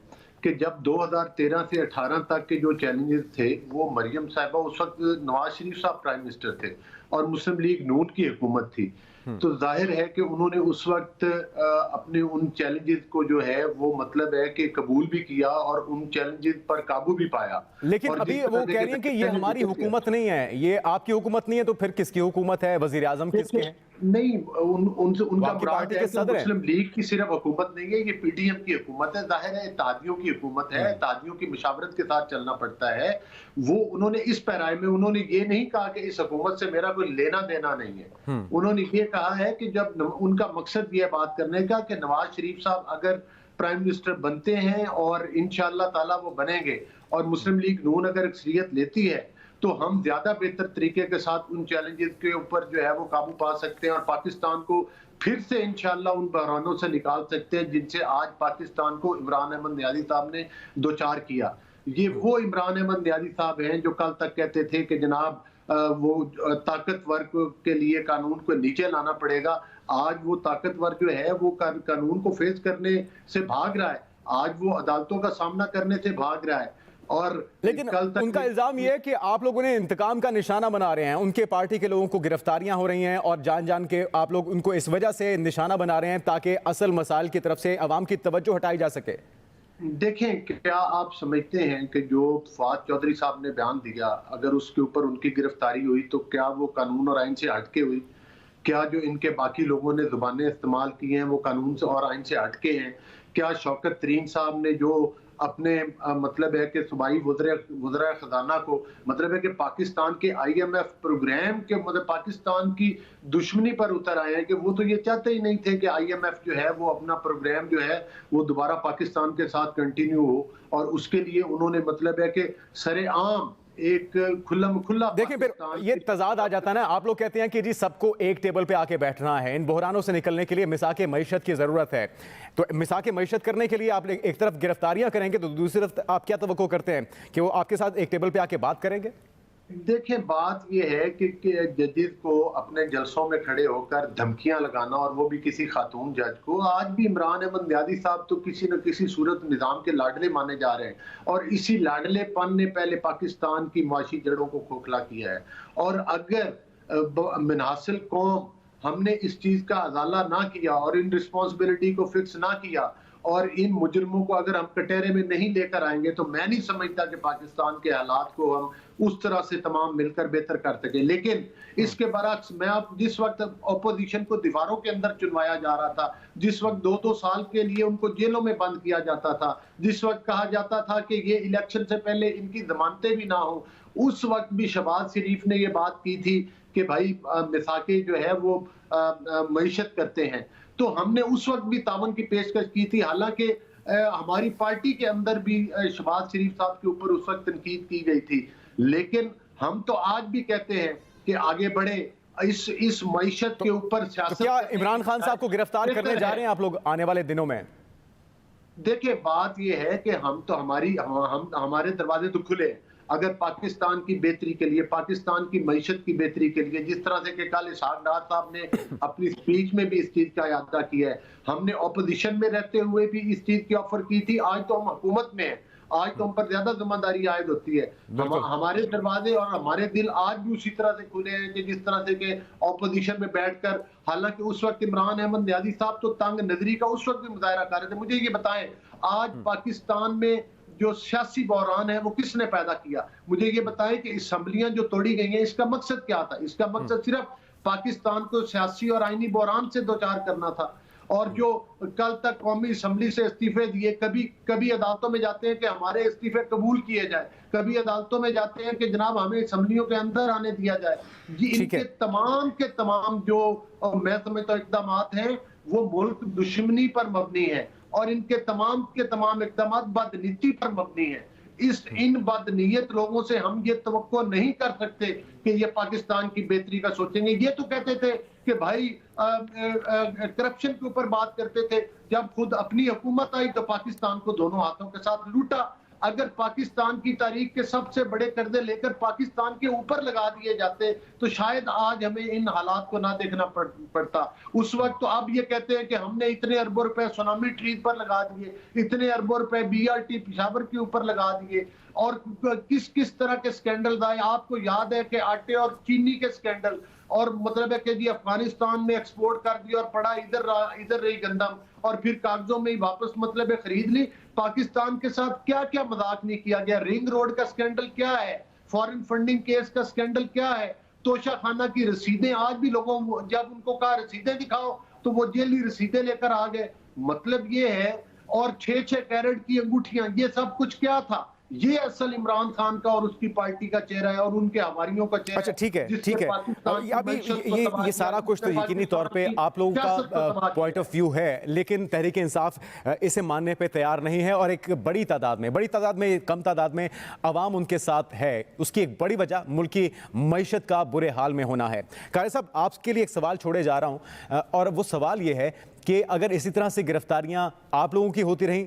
कि जब 2013 से 18 तक के जो चैलेंजेस थे, वो मरियम साहिबा, उस वक्त नवाज शरीफ साहब प्राइम मिनिस्टर थे और मुस्लिम लीग नून की हुकूमत थी, तो जाहिर है कि उन्होंने उस वक्त अपने उन चैलेंजेस को जो है वो मतलब है कि कबूल भी किया और उन चैलेंजेस पर काबू भी पाया। लेकिन अभी वो कह रही हैं कि ये हमारी हुकूमत नहीं है, ये आपकी हुकूमत नहीं है, तो फिर किसकी हुकूमत है? वजीर आजम किसके हैं? नहीं, उनका पार्टी के सदर है। मुस्लिम लीग की सिर्फ हुकूमत नहीं है, ये PDM की हुकूमत है। जाहिर है इत्तेहादियों की हुकूमत है, इत्तेहादियों की मशावरत के साथ चलना पड़ता है। वो उन्होंने इस पैराए में उन्होंने ये नहीं कहा कि इस हुकूमत से मेरा कोई लेना देना नहीं है। उन्होंने ये कहा है कि जब उनका मकसद ये बात करने का कि नवाज शरीफ साहब अगर प्राइम मिनिस्टर बनते हैं, और इंशाअल्लाह ताला वो बनेंगे, और मुस्लिम लीग नून अगर अक्सरियत लेती है, तो हम ज्यादा बेहतर तरीके के साथ उन चैलेंजेस के ऊपर जो है वो काबू पा सकते हैं और पाकिस्तान को फिर से इंशाअल्लाह उन बहरानों से निकाल सकते हैं जिनसे आज पाकिस्तान को इमरान अहमद नियाज़ी साहब ने दो चार किया। ये वो इमरान अहमद नियाज़ी साहब हैं जो कल तक कहते थे कि जनाब वो ताकतवर के लिए कानून को नीचे लाना पड़ेगा। आज वो ताकतवर जो है वो कानून को फेस करने से भाग रहा है, आज वो अदालतों का सामना करने से भाग रहा है। और लेकिन उनका इल्जाम यह है कि आप लोग उन्हें इंतकाम का निशाना बना रहे हैं, उनके पार्टी के लोगों को गिरफ्तारियां हो रही हैं और जान जान के आप लोग उनको इस वजह से निशाना बना रहे हैं ताकि असल मसाइल की तरफ से अवाम की तवज्जो हटाई जा सके। देखें, क्या आप समझते हैं कि जो फवाद चौधरी साहब ने बयान दिया, अगर उसके ऊपर उनकी गिरफ्तारी हुई तो क्या वो कानून और आइन से हटके हुई? क्या जो इनके बाकी लोगों ने जुबानें इस्तेमाल की हैं वो कानून से और आइन से हटके हैं? क्या शौकत तरीन साहब ने जो अपने मतलब है कि सूबाई वज़ीर ख़ज़ाना को मतलब है कि पाकिस्तान के IMF प्रोग्राम के मतलब पाकिस्तान की दुश्मनी पर उतर आए हैं कि वो तो ये चाहते ही नहीं थे कि IMF जो है वो अपना प्रोग्राम जो है वो दोबारा पाकिस्तान के साथ कंटिन्यू हो, और उसके लिए उन्होंने मतलब है कि सरेआम एक खुला देखिए फिर ये तजाद आ जाता है ना। आप लोग कहते हैं कि जी सबको एक टेबल पे आके बैठना है, इन बहरानों से निकलने के लिए मिसाके मईशत की जरूरत है। तो मिसाके मईशत करने के लिए आप एक तरफ गिरफ्तारियां करेंगे तो दूसरी तरफ आप क्या तवक्को करते हैं कि वो आपके साथ एक टेबल पे आके बात करेंगे? देखिए, बात यह है कि जजेस को अपने जलसों में खड़े होकर धमकियां लगाना, और वो भी किसी खातून जज को। आज भी इमरान अहमद नियाज़ी साहब तो किसी न किसी सूरत निज़ाम के लाडले माने जा रहे हैं, और इसी लाडलेपन ने पहले पाकिस्तान की माशी जड़ों को खोखला किया है। और अगर मुनहासिल कौम हमने इस चीज़ का अजाला ना किया और इन रिस्पॉन्सिबिलिटी को फिक्स ना किया और इन मुजरमों को अगर हम कटहरे में नहीं लेकर आएंगे, तो मैं नहीं समझता कि पाकिस्तान के हालात को हम उस तरह से तमाम मिलकर बेहतर कर सके। लेकिन इसके बरक्स मैं अब जिस वक्त अपोजिशन को दीवारों के अंदर चुनवाया जा रहा था, जिस वक्त 2-2 साल के लिए उनको जेलों में बंद किया जाता था, जिस वक्त कहा जाता था कि ये इलेक्शन से पहले इनकी जमानतें भी ना हो, उस वक्त भी शहबाज शरीफ ने ये बात की थी कि भाई मिसाके जो है वो मईशत करते हैं। तो हमने उस वक्त भी तावन की पेशकश की थी, हालांकि हमारी पार्टी के अंदर भी शहबाज शरीफ साहब के ऊपर उस वक्त तनकीद की गई थी। लेकिन हम तो आज भी कहते हैं कि आगे बढ़े, इस मईशत के ऊपर तो क्या इमरान खान साहब को गिरफ्तार करने जा रहे हैं आप लोग आने वाले दिनों में? देखिए, बात यह है कि हम तो हमारे दरवाजे तो खुले हैं। अगर पाकिस्तान की बेहतरी के लिए, पाकिस्तान की मईशत की बेहतरी के लिए, जिस तरह से कि कल इसहाक डार साहब ने अपनी स्पीच में भी इस चीज का इरादा किया है, हमने ऑपोजिशन में रहते हुए भी इस चीज की ऑफर की थी। आज तो हम हुकूमत में हैं, आज तो हम पर ज्यादा जिम्मेदारी आयद होती है। हमारे दरवाजे और हमारे दिल आज भी उसी तरह से खुले हैं कि जिस तरह से कि ऑपोजिशन में बैठकर, हालांकि उस वक्त इमरान अहमद नियाज़ी साहब तो तंग नजरी का उस वक्त भी मुजाहरा कर रहे थे। मुझे ये बताएं, आज पाकिस्तान में जो सियासी बहरान है वो किसने पैदा किया? मुझे ये बताएं कि असम्बलियां जो तोड़ी गई हैं, इसका मकसद क्या था? इसका मकसद सिर्फ पाकिस्तान को सियासी और आईनी बहरान से दो चार करना था। और जो कल तक कौमी असम्बली से इस्तीफे दिए, कभी अदालतों में जाते हैं कि हमारे इस्तीफे कबूल किए जाए, कभी अदालतों में जाते हैं कि जनाब हमें असम्बलियों के अंदर आने दिया जाए। जी, इनके तमाम के तमाम जो मैं समझता हूं इक़दामात हैं वो मुल्क दुश्मनी पर मबनी है, और इनके तमाम के तमाम इक़दाम बदनीति पर मबनी है। इन बदनीयत लोगों से हम ये तवक्को नहीं कर सकते कि ये पाकिस्तान की बेहतरी का सोचेंगे। ये तो कहते थे कि भाई करप्शन के ऊपर बात करते थे, जब खुद अपनी हुकूमत आई तो पाकिस्तान को दोनों हाथों के साथ लूटा। अगर पाकिस्तान की तारीख के सबसे बड़े कर्जे लेकर पाकिस्तान के ऊपर लगा दिए जाते तो शायद आज हमें इन हालात को ना देखना पड़ता। उस वक्त तो अब ये कहते हैं कि हमने इतने अरबों रुपए सुनामी ट्रीज पर लगा दिए, इतने अरबों रुपए BRT पेशावर के ऊपर लगा दिए, और किस किस तरह के स्कैंडल आए। आपको याद है कि आटे और चीनी के स्कैंडल, और मतलब है कि जी अफगानिस्तान में एक्सपोर्ट कर दिया और पड़ा इधर रही गंदम, और फिर कागजों में ही वापस मतलब है खरीद ली। पाकिस्तान के साथ क्या क्या मजाक नहीं किया गया। रिंग रोड का स्कैंडल क्या है, फॉरेन फंडिंग केस का स्कैंडल क्या है, तोशा खाना की रसीदें, आज भी लोगों जब उनको कहा रसीदें दिखाओ तो वो जेली रसीदें लेकर आ गए। मतलब ये है, और 6-6 कैरेट की अंगूठियां, ये सब कुछ क्या था? ये असल इमरान खान का और उसकी पार्टी का चेहरा है, और उनके हमारियों का चेहरा। अच्छा, ठीक है। अभी ये सारा कुछ तो यकीनी तौर पे आप लोगों का पॉइंट ऑफ व्यू है, लेकिन तहरीक इंसाफ इसे मानने पे तैयार नहीं है, और एक बड़ी तादाद में कम तादाद में अवाम उनके साथ है। उसकी एक बड़ी वजह मुल्क की मईशत का बुरे हाल में होना है। कारी साहब, आपके लिए एक सवाल छोड़े जा रहा हूं, और वो सवाल ये है कि अगर इसी तरह से गिरफ्तारियां आप लोगों की होती रहीं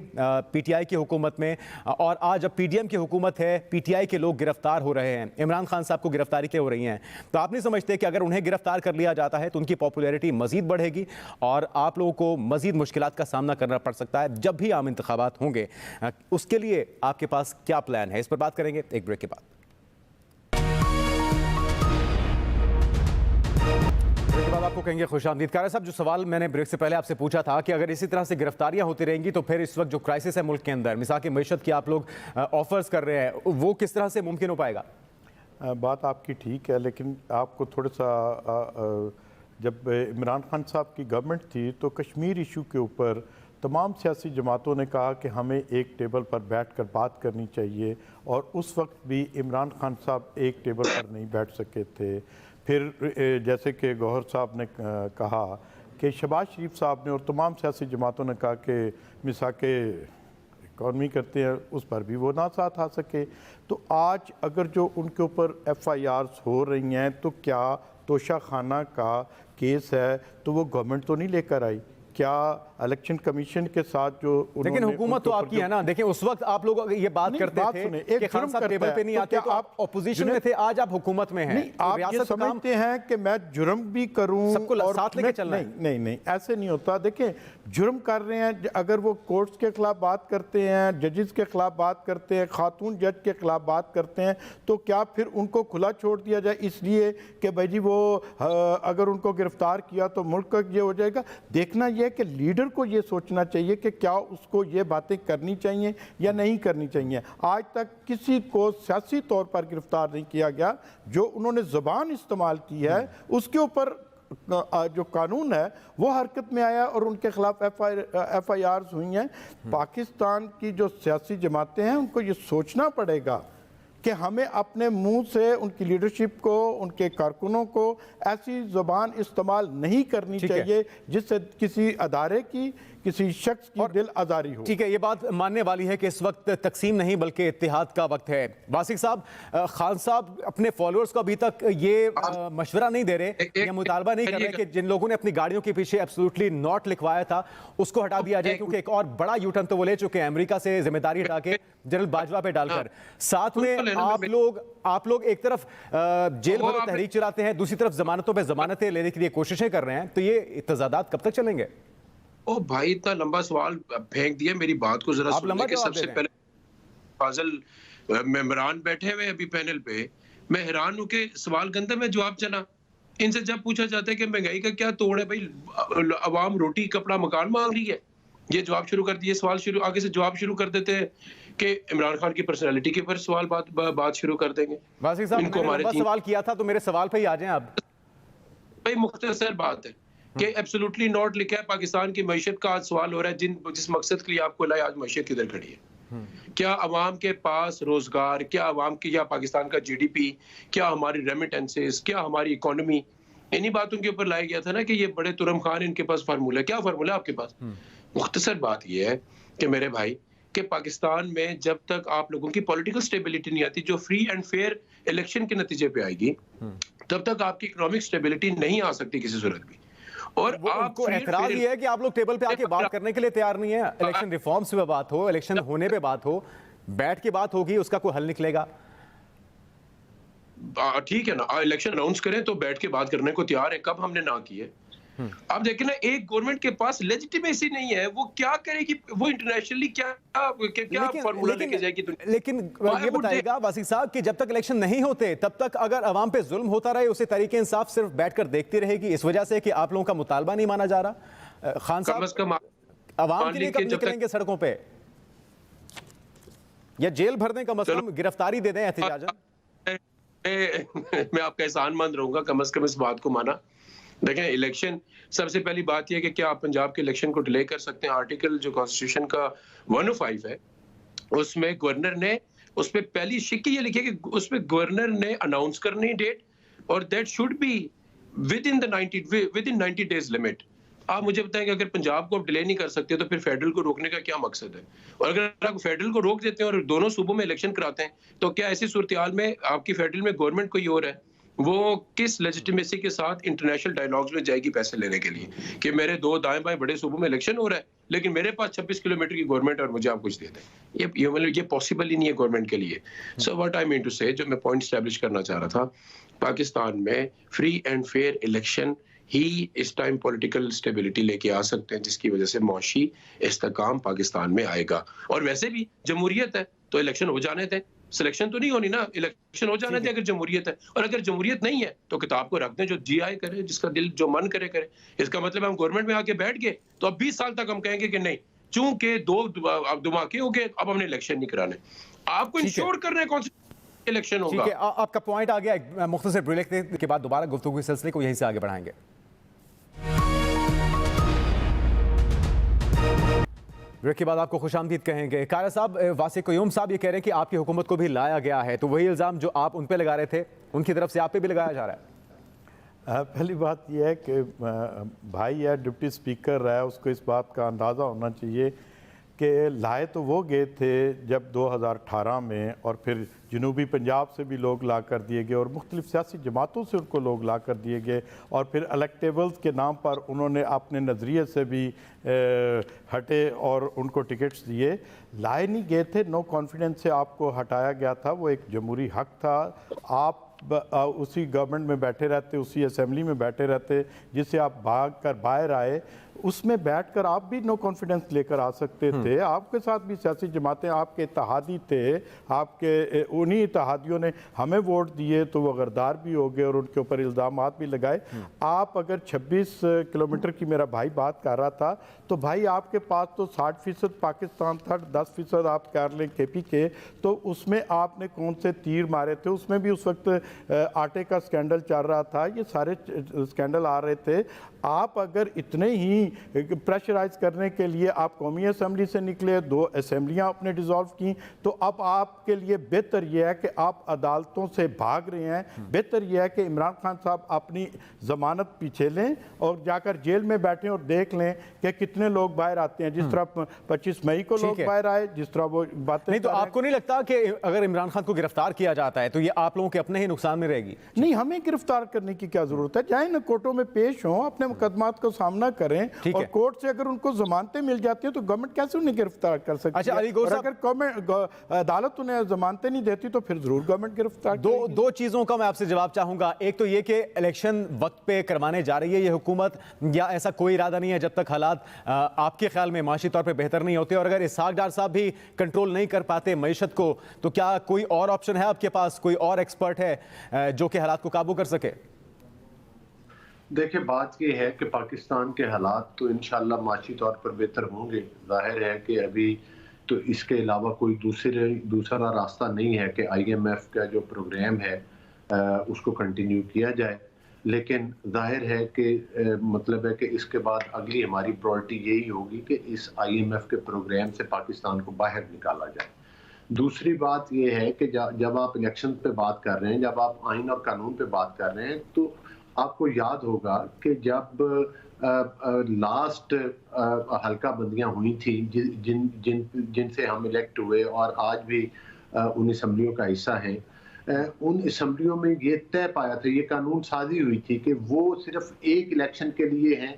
PTI की हुकूमत में, और आज जब PDM की हुकूमत है, PTI के लोग गिरफ्तार हो रहे हैं, इमरान खान साहब को गिरफ्तारी के हो रही हैं, तो आप नहीं समझते कि अगर उन्हें गिरफ्तार कर लिया जाता है तो उनकी पॉपुलैरिटी मजीद बढ़ेगी और आप लोगों को मजीद मुश्किलात का सामना करना पड़ सकता है जब भी आम इंतखाबात होंगे? उसके लिए आपके पास क्या प्लान है? इस पर बात करेंगे एक ब्रेक के बाद। ब्रेक के बाद आपको कहेंगे खुशामदीद। कारी साहब, जो सवाल मैंने ब्रेक से पहले आपसे पूछा था कि अगर इसी तरह से गिरफ्तारियां होती रहेंगी तो फिर इस वक्त जो क्राइसिस है मुल्क के अंदर, मिसाल मईशत की आप लोग ऑफर्स कर रहे हैं, वो किस तरह से मुमकिन हो पाएगा? बात आपकी ठीक है, लेकिन आपको थोड़ा सा जब इमरान खान साहब की गवर्नमेंट थी तो कश्मीर इशू के ऊपर तमाम सियासी जमातों ने कहा कि हमें एक टेबल पर बैठकर बात करनी चाहिए, और उस वक्त भी इमरान खान साहब एक टेबल पर नहीं बैठ सके थे। फिर जैसे कि गौहर साहब ने कहा कि शहबाज शरीफ साहब ने और तमाम सियासी जमातों ने कहा कि मिसाके इकॉनमी करते हैं, उस पर भी वो ना साथ आ सके। तो आज अगर जो उनके ऊपर FIRs हो रही हैं तो क्या तोशा खाना का केस है तो वो गवर्नमेंट तो नहीं लेकर आई? क्या इलेक्शन कमीशन के साथ जो लेकिन हुकूमत तो आपकी है ना। देखिए उस वक्त आप लोग ये बात करते थे कि खान साहब टेबल पे नहीं आते तो आप ऑपोजिशन में थे, आज आप हुकूमत में हैं। आप ये समझते हैं कि मैं जुर्म भी करूं सबको और साथ लेके चलना है? नहीं, ऐसे नहीं होता। देखें, जुर्म कर रहे हैं, अगर वो कोर्ट्स के खिलाफ बात करते हैं, जजेस के खिलाफ बात करते हैं, खातून जज के खिलाफ बात करते हैं, तो क्या फिर उनको खुला छोड़ दिया जाए इसलिए कि भाई जी वो अगर उनको गिरफ्तार किया तो मुल्क का ये हो जाएगा? देखना यह कि लीडर को ये सोचना चाहिए कि क्या उसको ये बातें करनी चाहिए या नहीं करनी चाहिए। आज तक किसी को सियासी तौर पर गिरफ्तार नहीं किया गया। जो उन्होंने ज़बान इस्तेमाल की है उसके ऊपर जो कानून है वो हरकत में आया और उनके खिलाफ FIRs हुई हैं। पाकिस्तान की जो सियासी जमातें हैं उनको ये सोचना पड़ेगा कि हमें अपने मुंह से उनकी लीडरशिप को, उनके कारकुनों को ऐसी ज़बान इस्तेमाल नहीं करनी चाहिए जिससे किसी अदारे की, किसी शख्स की दिल आज़ारी हो। ठीक है, ये बात मानने वाली है कि इस वक्त तकसीम नहीं बल्कि इत्तेहाद का वक्त है। वासिक साहब, खान साहब अपने फॉलोअर्स को अभी तक ये मशवरा नहीं दे रहे या मुतालबा नहीं कर रहे कि जिन लोगों ने अपनी गाड़ियों के पीछे एब्सोल्युटली नॉट लिखवाया था उसको हटा दिया जाए, क्योंकि एक और बड़ा यूटर्न तो वो ले चुके हैं अमेरिका से जिम्मेदारी हटा के जनरल बाजवा पे डालकर। साथ में आप लोग एक तरफ जेल भरो तहरीक चलाते हैं, दूसरी तरफ जमानतों पे जमानतें लेने के लिए कोशिशें कर रहे हैं, तो ये तजादात कब तक चलेंगे? ओ भाई, इतना लंबा सवाल फेंक दिया, मेरी बात को जरा सुन ले। सबसे पहले फाजल मेंबरान बैठे हुए अभी पैनल पे, मैं हैरान हूं कि सवाल के अंदर में जवाब चला। इनसे जब पूछा जाता है कि महंगाई का क्या तोड़ है, भाई अवाम रोटी कपड़ा मकान मांग रही है, ये जवाब शुरू कर दिए, सवाल शुरू आगे से जवाब शुरू कर देते हैं कि इमरान खान की पर्सनालिटी के ऊपर सवाल बात शुरू कर देंगे। वासिक साहब, इनको हमारे सवाल किया था तो मेरे सवाल पे ही आ जाएं आप। भाई मुख्तसर बात है कि एब्सोल्युटली नॉट लिखा है। पाकिस्तान की मैशत का आज सवाल हो रहा है, जिस मकसद के लिए आपको लाया, आज मैशत किधर खड़ी है? क्या अवाम के पास रोजगार, क्या अवाम की, या पाकिस्तान का GDP, क्या हमारी रेमिटेंसेस, क्या हमारी इकोनॉमी, इन्हीं बातों के ऊपर लाया गया था ना कि ये बड़े तुरम खान, इनके पास फार्मूला, क्या फार्मूला आपके पास? मुख्तसर बात ये है कि मेरे भाई कि पाकिस्तान में जब तक आप लोगों की पॉलिटिकल स्टेबिलिटी नहीं आती जो फ्री एंड फेयर इलेक्शन के नतीजे पे आएगी, तब तक आपकी इकोनॉमिक स्टेबिलिटी नहीं आ सकती किसी सूरत भी। और आपको एतराज ये है कि आप लोग टेबल पे आके बात करने के लिए तैयार नहीं है। इलेक्शन रिफॉर्म्स पे बात हो, इलेक्शन होने पे बात हो, बैठ के बात होगी, उसका कोई हल निकलेगा। ठीक है ना, इलेक्शन अनाउंस करें तो बैठ के बात करने को तैयार है, कब हमने ना की है? आप देखें ना, एक गवर्नमेंट के पास लेजिटिमेसी नहीं है, वो क्या करेगी? वो इंटरनेशनली क्या फॉर्मूला लेके जाएगी? लेकिन ये बताइएगा वासिक साहब कि जब तक इलेक्शन नहीं होते तब तक अगर अवाम पे जुल्म होता रहे, उसे तहरीक इंसाफ सिर्फ बैठकर देखती रहेगी इस वजह से कि आप लोगों का मुतालबा नहीं माना जा रहा? खान साहब, अवाम के लिए कब निकलेंगे सड़कों पे? या जेल भर दें, कम से कम गिरफ्तारी दे दें एहतिजाजन? मैं आपका एहसानमंद रहूंगा, कम से कम इस बात को माना। देखें, इलेक्शन, सबसे पहली बात यह कि क्या आप पंजाब के इलेक्शन को डिले कर सकते हैं? आर्टिकल जो कॉन्स्टिट्यूशन का 105 है उसमें गवर्नर ने, उस पर पहली शिक्की ये लिखी है कि उसमें गवर्नर ने अनाउंस करनी डेट, और that should be with in 90 days limit. आप मुझे बताएं कि अगर पंजाब को आप डिले नहीं कर सकते तो फिर फेडरल को रोकने का क्या मकसद है? और अगर आप फेडरल को रोक देते हैं और दोनों सूबों में इलेक्शन कराते हैं तो क्या ऐसी सूरत में आपकी फेडरल में गवर्नमेंट कोई और है? वो किस लेजिटिमेसी के साथ इंटरनेशनल डायलॉग्स में जाएगी पैसे लेने के लिए कि मेरे दो दाएं बाएं बड़े सूबों में इलेक्शन हो रहा है लेकिन मेरे पास 26 किलोमीटर की गवर्नमेंट और मुझे आप कुछ दे दें? ये पॉसिबल ही नहीं है गवर्नमेंट के लिए। So what I mean to say, जो मैं पॉइंट स्टैब्लिश करना चाह रहा था, पाकिस्तान में फ्री एंड फेयर इलेक्शन ही इस टाइम पॉलिटिकल स्टेबिलिटी लेके आ सकते हैं, जिसकी वजह से मौशी इस्तेकाम पाकिस्तान में आएगा। और वैसे भी जमहूरियत है तो इलेक्शन हो जाने दें, सिलेक्शन तो नहीं होनी ना, इलेक्शन हो जाने दें अगर जमहूरियत है। और अगर जमहूरियत नहीं है तो किताब को रख दें, जो जी आए करे, जिसका दिल जो मन करे करे। इसका मतलब हम गवर्नमेंट में आके बैठ गए तो अब 20 साल तक हम कहेंगे कि नहीं, चूंकि दो धमाके हो गए अब हमने इलेक्शन नहीं कराने। आपको इंश्योर कर रहे हैं कौन सा इलेक्शन होगा। ठीक है, आपका पॉइंट आ गया। मुख्तसर ब्रेक के बाद दोबारा गुफ्तगू के सिलसिले को यहीं से आगे बढ़ाएंगे। ब्रेक के बाद आपको खुशामदीद कहेंगे। कारा साहब, वासिक क़य्यूम साहब ये कह रहे हैं कि आपकी हुकूमत को भी लाया गया है, तो वही इल्ज़ाम जो आप उन पे लगा रहे थे उनकी तरफ से आप पे भी लगाया जा रहा है। पहली बात यह है कि भाई है डिप्टी स्पीकर रहा है, उसको इस बात का अंदाज़ा होना चाहिए कि लाए तो वो गए थे जब 2018 में, और फिर जनूबी पंजाब से भी लोग ला कर दिए गए और मुख्तलिफ सियासी जमातों से उनको लोग ला कर दिए गए, और फिर इलेक्टेबल्स के नाम पर उन्होंने अपने नज़रिए से भी हटे और उनको टिकट्स दिए। लाए नहीं गए थे, नो कॉन्फिडेंस से आपको हटाया गया था, वो एक जमहूरी हक था। आप उसी गवर्नमेंट में बैठे रहते, उसी असेंबली में बैठे रहते जिससे आप भाग कर बाहर आए, उसमें बैठकर आप भी नो कॉन्फिडेंस लेकर आ सकते थे। आपके साथ भी सियासी जमातें आपके इत्तेहादी थे, आपके उन्हीं इत्तेहादियों ने हमें वोट दिए तो वो गरदार भी हो गए और उनके ऊपर इल्ज़ामात भी लगाए। आप अगर 26 किलोमीटर की मेरा भाई बात कर रहा था, तो भाई आपके पास तो 60% पाकिस्तान था, 10% आप कर लें KP के, तो उसमें आपने कौन से तीर मारे थे? उसमें भी उस वक्त आटे का स्कैंडल चल रहा था, ये सारे स्कैंडल आ रहे थे। आप अगर इतने ही प्रेशराइज करने के लिए आप कौमी असम्बली से निकले, 2 असेंबलियां आपने डिसॉल्व की, तो अब आपके लिए बेहतर यह है कि आप अदालतों से भाग रहे हैं। बेहतर यह है कि इमरान खान साहब अपनी जमानत पीछे लें और जाकर जेल में बैठें और देख लें कि कितने लोग बाहर आते हैं। जिस तरह 25 मई को लोग बाहर आए, जिस तरह वो बातें नहीं, तो आपको नहीं लगता कि अगर इमरान खान को गिरफ्तार किया जाता है तो ये आप लोगों के अपने ही नुकसान में रहेगी? नहीं, हमें गिरफ्तार करने की क्या जरूरत है? जाए ना कोर्टों में पेश हों, अपने मुकदमात को सामना करें, और कोर्ट से अगर उनको जमानतें मिल जाती हैं तो गवर्नमेंट कैसे उन्हें गिरफ्तार कर सकती है? अच्छा, अली गौर साहब, अगर अदालत उन्हें जमानतें नहीं देती तो फिर जरूर गवर्नमेंट गिरफ्तार। दो चीजों का मैं आपसे जवाब चाहूंगा। एक तो ये कि इलेक्शन वक्त पे करवाने जा रही है ये हुकूमत, या ऐसा कोई इरादा नहीं है जब तक हालात आपके ख्याल में माशी तौर पे बेहतर नहीं होते? और अगर इसहाक डार साहब भी कंट्रोल नहीं कर पाते मईशत को, तो क्या कोई और ऑप्शन है आपके पास? कोई और एक्सपर्ट है जो कि हालात को काबू कर सके? देखिए, बात यह है कि पाकिस्तान के हालात तो इंशाल्लाह माशी तौर पर बेहतर होंगे। जाहिर है कि अभी तो इसके अलावा कोई दूसरा रास्ता नहीं है कि IMF का जो प्रोग्राम है उसको कंटिन्यू किया जाए। लेकिन जाहिर है कि मतलब है कि इसके बाद अगली हमारी प्रायोरिटी यही होगी कि इस IMF के प्रोग्राम से पाकिस्तान को बाहर निकाला जाए। दूसरी बात यह है कि जब आप इलेक्शन पे बात कर रहे हैं, जब आप आइन और कानून पे बात कर रहे हैं, तो आपको याद होगा कि जब लास्ट हल्का बंदियां हुई थी जिनसे हम इलेक्ट हुए और आज भी उन असम्बलियों का हिस्सा हैं, उन असम्बलियों में ये तय पाया था, ये कानून साजी हुई थी कि वो सिर्फ एक इलेक्शन के लिए हैं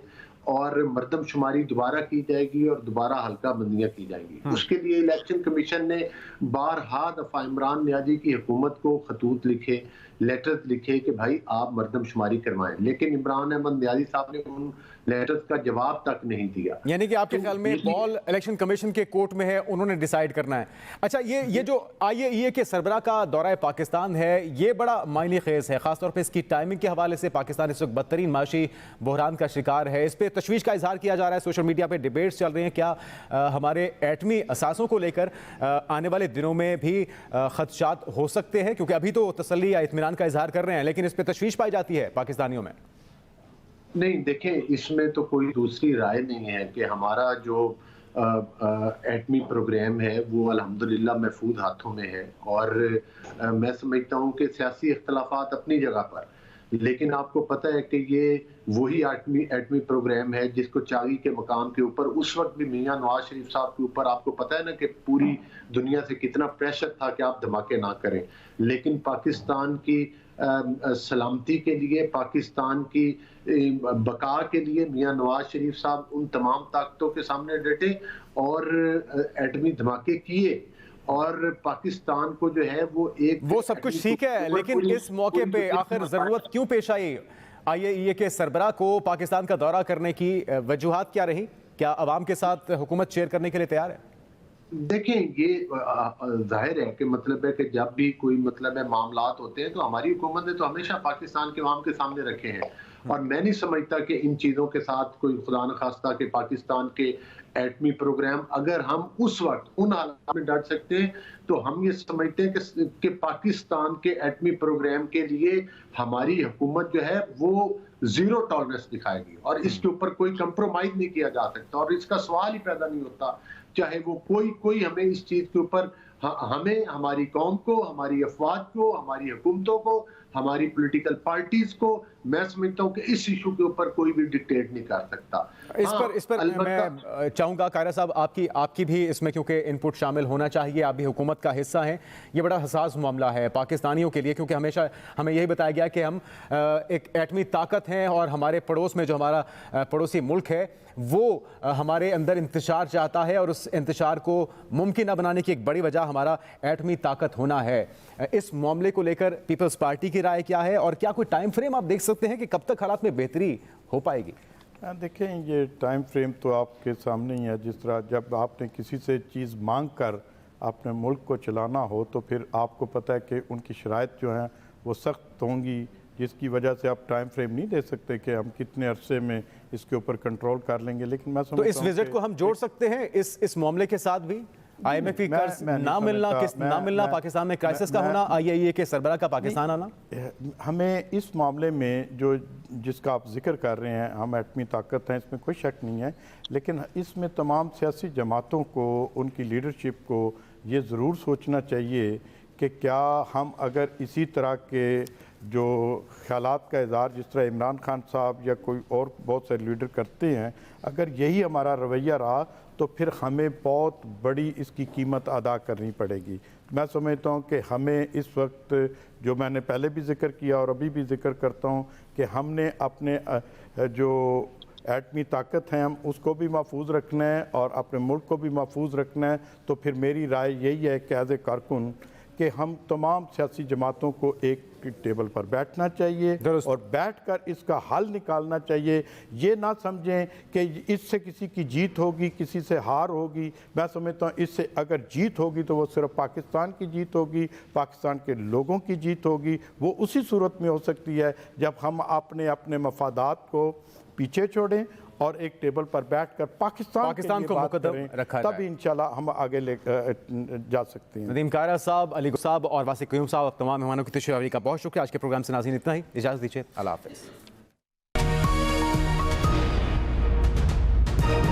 और मर्दमशुमारी दोबारा की जाएगी और दोबारा हल्का बंदियां की जाएंगी। उसके लिए इलेक्शन कमीशन ने बारहा दफा इमरान नियाजी की हुकूमत को खतूत लिखे, लेटर्स लिखे कि भाई आप मर्दमशुमारी करवाएं, लेकिन इमरान अहमद नियाजी साहब ने उन लेटर्स का जवाब तक नहीं दिया। यानी कि आपके ख्याल में बॉल इलेक्शन कमीशन के कोर्ट में है, उन्होंने डिसाइड करना है। अच्छा, ये जो IAEA के सरबराह का दौरा पाकिस्तान है, ये बड़ा मायने खेज है, खासतौर पर इसकी टाइमिंग के हवाले से। पाकिस्तान इस वक्त बदतरीन माशी बहरान का शिकार है, इस पर तशवीश का इजहार किया जा रहा है, सोशल मीडिया पर डिबेट्स चल रही हैं। क्या हमारे एटमी असासों को लेकर आने वाले दिनों में भी खदशात हो सकते हैं? क्योंकि अभी तो तसल्ली या इत्मीनान का इजहार कर रहे हैं, लेकिन इस पर तशवीश पाई जाती है पाकिस्तानियों में। नहीं, देखें, इसमें तो कोई दूसरी राय नहीं है कि हमारा जो एटमी प्रोग्राम है वो अल्हम्दुलिल्लाह महफूज हाथों में है। और मैं समझता हूँ कि सियासी इख्तलाफात अपनी जगह पर, लेकिन आपको पता है कि ये वही एटमी प्रोग्राम है जिसको चावी के मकाम के ऊपर उस वक्त भी मियां नवाज शरीफ साहब के ऊपर, आपको पता है ना कि पूरी दुनिया से कितना प्रेशर था कि आप धमाके ना करें। लेकिन पाकिस्तान की सलामती के लिए, पाकिस्तान की बका के लिए मियां नवाज शरीफ साहब उन तमाम ताकतों के सामने डटे और एटमी धमाके किए। और पाकिस्तान को जो है वो सब कुछ ठीक है, लेकिन इस मौके पे आखिर जरूरत क्यों पेश आई IAEA के सरबराह को पाकिस्तान का दौरा करने की? वजूहात क्या रही? क्या अवाम के साथ हुकूमत शेयर करने के लिए तैयार है? देखें, ये जाहिर है कि मतलब है कि जब भी कोई मतलब है मामलात होते हैं तो हमारी हुकूमत ने तो हमेशा पाकिस्तान के अवाम के सामने रखे हैं। और मैं नहीं समझता कि इन चीज़ों के साथ कोई खुदा न खास्ता कि पाकिस्तान के एटमी प्रोग्राम, अगर हम उस वक्त उन हालात में डट सकते हैं तो हम ये समझते हैं कि पाकिस्तान के एटमी प्रोग्राम के लिए हमारी हुकूमत जो है वो जीरो टॉलरेंस दिखाएगी और इसके ऊपर कोई कंप्रोमाइज नहीं किया जा सकता और इसका सवाल ही पैदा नहीं होता, चाहे वो कोई हमें इस चीज के ऊपर हमें, हमारी कौम को, हमारी अफवाज को, हमारी हुकूमतों को, हमारी पॉलिटिकल पार्टीज को, मैं समझता हूं कि इस इशू के ऊपर कोई भी डिक्टेट नहीं कर सकता। इस पर मैं चाहूंगा कायरा साहब आपकी भी इसमें क्योंकि इनपुट शामिल होना चाहिए, आप भी हुकूमत का हिस्सा हैं। ये बड़ा हसास मामला है पाकिस्तानियों के लिए क्योंकि हमेशा हमें यही बताया गया कि हम एक एटमी ताकत हैं और हमारे पड़ोस में जो हमारा पड़ोसी मुल्क है वो हमारे अंदर इंतशार चाहता है और उस इंतशार को मुमकिन न बनाने की एक बड़ी वजह हमारा एटमी ताकत होना है। इस मामले को लेकर पीपल्स पार्टी की राय क्या है और क्या कोई टाइम फ्रेम आप देख सकते हैं कि कब तक हालात में बेहतरी हो पाएगी? देखें, ये टाइम फ्रेम तो आपके सामने ही है। जिस तरह जब आपने किसी से चीज़ मांग कर अपने मुल्क को चलाना हो तो फिर आपको पता है कि उनकी शराइत जो हैं वो सख्त होंगी, जिसकी वजह से आप टाइम फ्रेम नहीं दे सकते कि हम कितने अरसे में इसके ऊपर कंट्रोल कर लेंगे। लेकिन मैं समझता हूं तो इस विजिट को हम जोड़ सकते हैं इस मामले के साथ भी, IMF की कर्ज ना मिलना, पाकिस्तान में क्राइसिस का होना, IAEA के सरबराह का पाकिस्तान आना। हमें इस मामले में जिसका आप जिक्र कर रहे हैं, हम एटमी ताकत हैं, इसमें कोई शक नहीं है, लेकिन इसमें तमाम सियासी जमातों को, उनकी लीडरशिप को ये ज़रूर सोचना चाहिए कि क्या हम अगर इसी तरह के जो ख्यालात का इज़हार जिस तरह इमरान खान साहब या कोई और बहुत सारे लीडर करते हैं, अगर यही हमारा रवैया रहा तो फिर हमें बहुत बड़ी इसकी कीमत अदा करनी पड़ेगी। मैं समझता हूँ कि हमें इस वक्त, जो मैंने पहले भी जिक्र किया और अभी भी जिक्र करता हूँ, कि हमने अपने जो एटमी ताकत है हम उसको भी महफूज रखना है और अपने मुल्क को भी महफूज रखना है। तो फिर मेरी राय यही है कि एज ए कारकुन कि हम तमाम सियासी जमातों को एक टेबल पर बैठना चाहिए और बैठकर इसका हल निकालना चाहिए। ये ना समझें कि इससे किसी की जीत होगी, किसी से हार होगी। मैं समझता हूँ इससे अगर जीत होगी तो वो सिर्फ पाकिस्तान की जीत होगी, पाकिस्तान के लोगों की जीत होगी। वो उसी सूरत में हो सकती है जब हम अपने मफादात को पीछे छोड़ें और एक टेबल पर बैठकर पाकिस्तान को मुकद्दम रखा जाए, तब इंशाल्लाह हम आगे ले जा सकते हैं। नदीम कायरा साहब, अली साहब और वासिक क़यूम साहब, तमाम मेहमानों की तशरीफ़ का बहुत शुक्रिया। आज के प्रोग्राम से नाज़रीन इतना ही, इजाज़त दीजिए, अल्लाह हाफ़िज़।